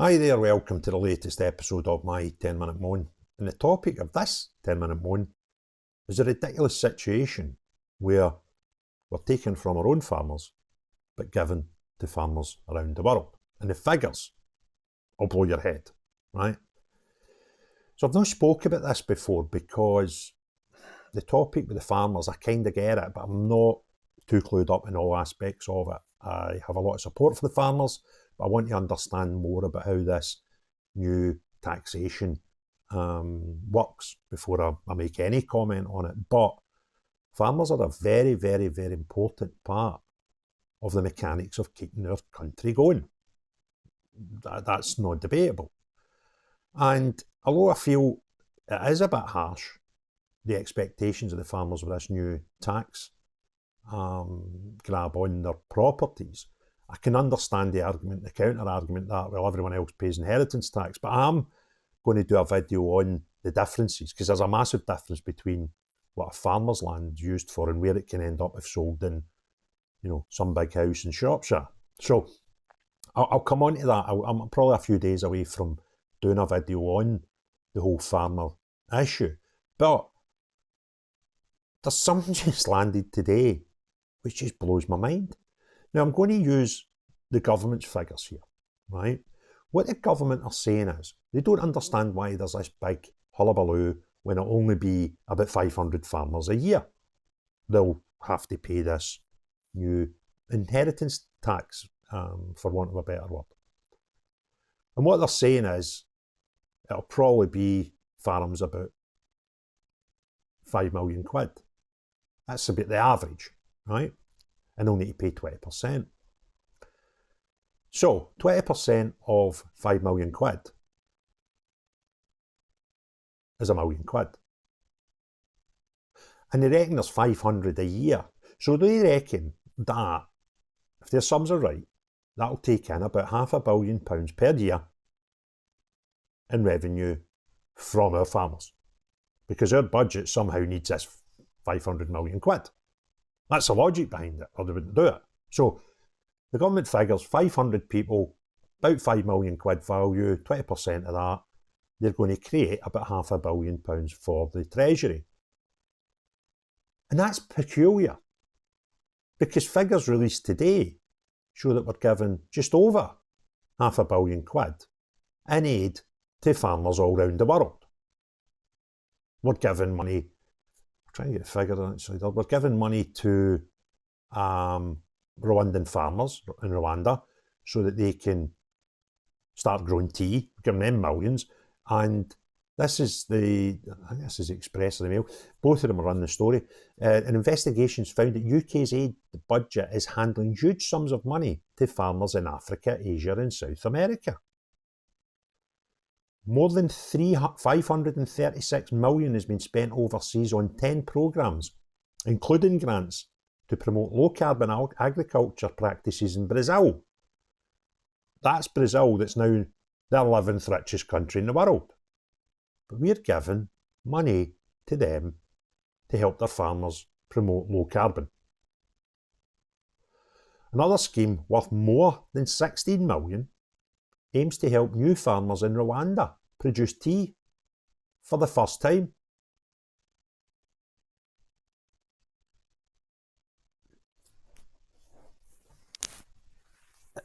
Hi there, welcome to the latest episode of my 10-minute moan. And the topic of this 10-minute moan is a ridiculous situation where we're taken from our own farmers but given to farmers around the world. And the figures will blow your head, right? So I've not spoke about this before because the topic with the farmers, I kind of get it, but I'm not too clued up in all aspects of it. I have a lot of support for the farmers, but I want to understand more about how this new taxation works before I make any comment on it. But farmers are a very, very, very important part of the mechanics of keeping our country going. That's not debatable. And although I feel it is a bit harsh, the expectations of the farmers with this new tax grab on their properties, I can understand the argument, the counter-argument that, well, everyone else pays inheritance tax, but I'm going to do a video on the differences, because there's a massive difference between what a farmer's land is used for and where it can end up if sold in, some big house in Shropshire. So I'll come on to that. I'm probably a few days away from doing a video on the whole farmer issue, but there's something just landed today which just blows my mind. Now, I'm going to use the government's figures here, right? What the government are saying is they don't understand why there's this big hullabaloo when it'll only be about 500 farmers a year. They'll have to pay this new inheritance tax, for want of a better word. And what they're saying is it'll probably be farms about 5 million quid. That's about the average, right? And they'll need to pay 20%. So 20% of 5 million quid is £1 million. And they reckon there's 500 a year. So they reckon that, if their sums are right, that'll take in about £500 million per year in revenue from our farmers. Because our budget somehow needs this 500 million quid. That's the logic behind it, or they wouldn't do it. So the government figures 500 people, about 5 million quid value, 20% of that, they're going to create about £500 million for the Treasury. And that's peculiar, because figures released today show that we're given just over £500 million in aid to farmers all around the world. We're giving money, trying to get a figure actually, we're giving money to Rwandan farmers in Rwanda so that they can start growing tea, giving them millions. And this is I think this is the Express or the Mail, both of them are on the story. An investigation's found that UK's aid budget is handling huge sums of money to farmers in Africa, Asia and South America. More than 536 million has been spent overseas on 10 programmes, including grants to promote low-carbon agriculture practices in Brazil. That's Brazil, that's now the 11th richest country in the world. But we're giving money to them to help their farmers promote low carbon. Another scheme worth more than 16 million aims to help new farmers in Rwanda produce tea for the first time.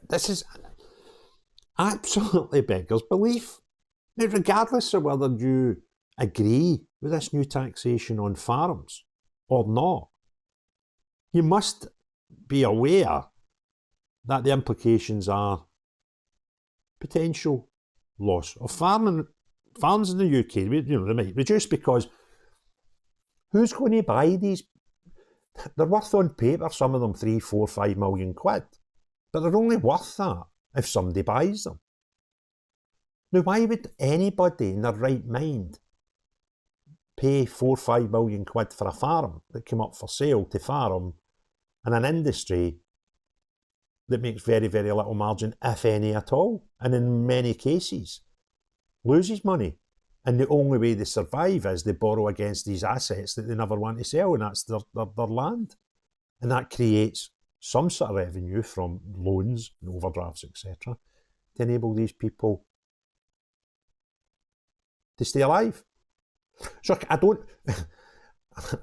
This is absolutely beggars belief. Now, regardless of whether you agree with this new taxation on farms or not, you must be aware that the implications are potential loss of farms in the UK. They might reduce because who's going to buy these? They're worth on paper, some of them 3, 4, 5 million quid, but they're only worth that if somebody buys them. Now, why would anybody in their right mind pay 4, 5 million quid for a farm that came up for sale to farm in an industry that makes very, very little margin, if any at all, and in many cases loses money? And the only way they survive is they borrow against these assets that they never want to sell, and that's their land. And that creates some sort of revenue from loans and overdrafts, etc., to enable these people to stay alive. So I don't,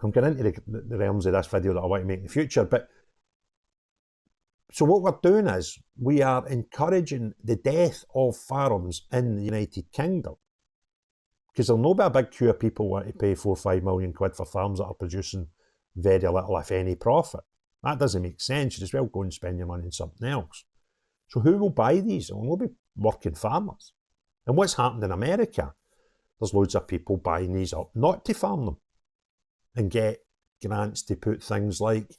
I'm getting into the realms of this video that I want to make in the future, but so what we're doing is we are encouraging the death of farms in the United Kingdom, because there'll not be a big queue of people wanting to pay 4 or 5 million quid for farms that are producing very little, if any, profit. That doesn't make sense. You just well go and spend your money on something else. So who will buy these? It will be working farmers. And what's happened in America, there's loads of people buying these up not to farm them and get grants to put things like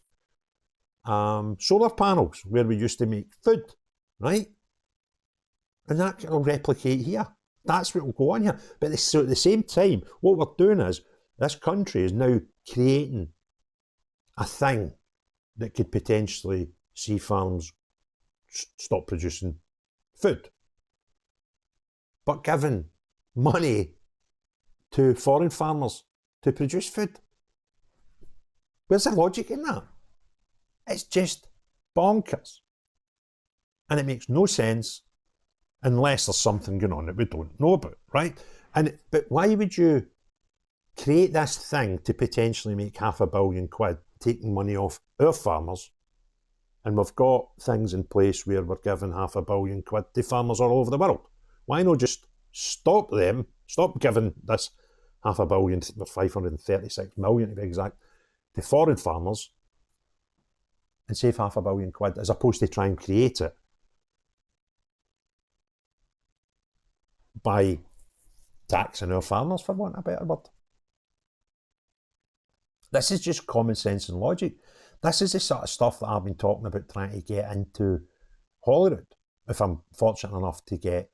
solar panels where we used to make food, right? And that will replicate here. That's what will go on here. But so at the same time, what we're doing is this country is now creating a thing that could potentially see farms stop producing food, but giving money to foreign farmers to produce food. Where's the logic in that? It's just bonkers. And it makes no sense unless there's something going on that we don't know about, right? But why would you create this thing to potentially make £500 million taking money off our farmers, and we've got things in place where we're giving £500 million to farmers all over the world? Why not just stop them, stop giving this £500 million, 536 million to be exact, to foreign farmers, and save £500 million, as opposed to try and create it by taxing our farmers, for want of a better word. This is just common sense and logic. This is the sort of stuff that I've been talking about trying to get into Holyrood, if I'm fortunate enough to get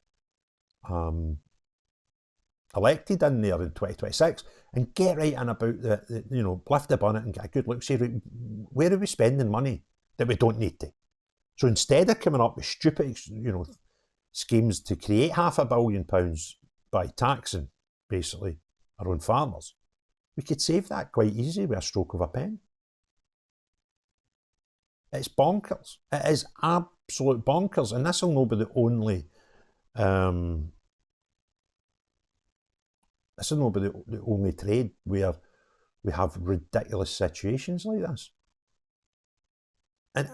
elected in there in 2026, and get right in about the lift the bonnet and get a good look, see where are we spending money that we don't need to. So instead of coming up with stupid schemes to create £500 million by taxing basically our own farmers, we could save that quite easily with a stroke of a pen. It's bonkers. It is absolute bonkers, and this will not be the only this will not be the only trade where we have ridiculous situations like this. And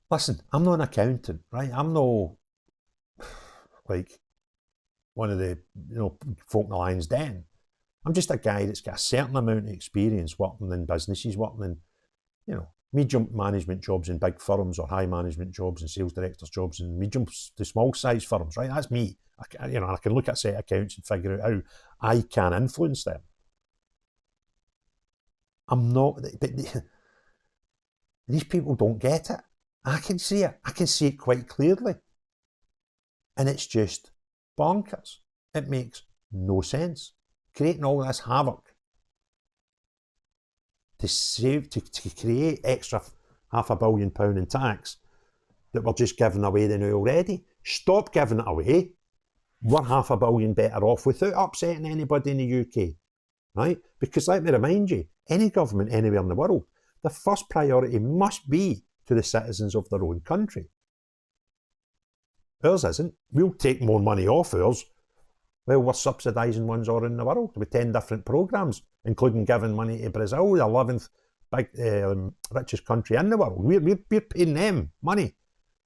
listen, I'm not an accountant, right? I'm no like one of the folk in the lion's den. I'm just a guy that's got a certain amount of experience working in businesses, working in medium management jobs in big firms, or high management jobs and sales directors jobs in medium to small size firms, right? That's me. I can look at a set of accounts and figure out how I can influence them. I'm not, but these people don't get it. I can see it. I can see it quite clearly. And it's just bonkers. It makes no sense. Creating all this havoc to create extra £500 million in tax that we're just giving away now already. Stop giving it away. We're £500 million better off without upsetting anybody in the UK, right? Because let me remind you, any government anywhere in the world, the first priority must be to the citizens of their own country. Ours isn't. We'll take more money off ours. Well, we're subsidising ones all around the world with 10 different programmes, including giving money to Brazil, the 11th richest country in the world. We're paying them money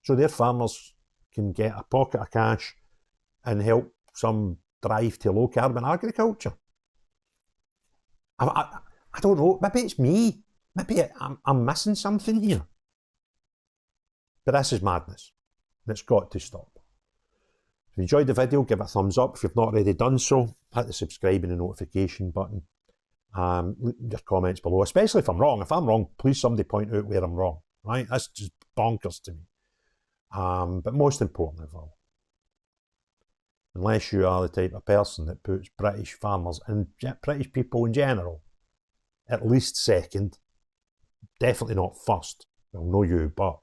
so their farmers can get a pocket of cash and help some drive to low carbon agriculture. I don't know, maybe it's me. Maybe I'm missing something here. But this is madness, and it's got to stop. If you enjoyed the video, give it a thumbs up. If you've not already done so, hit the subscribe and the notification button. Leave your comments below, especially if I'm wrong. If I'm wrong, please somebody point out where I'm wrong, right? That's just bonkers to me. But most importantly of all, unless you are the type of person that puts British farmers and British people in general at least second, definitely not first. Well, no you, but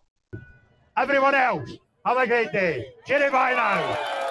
everyone else, have a great day. Cheerio, bye now.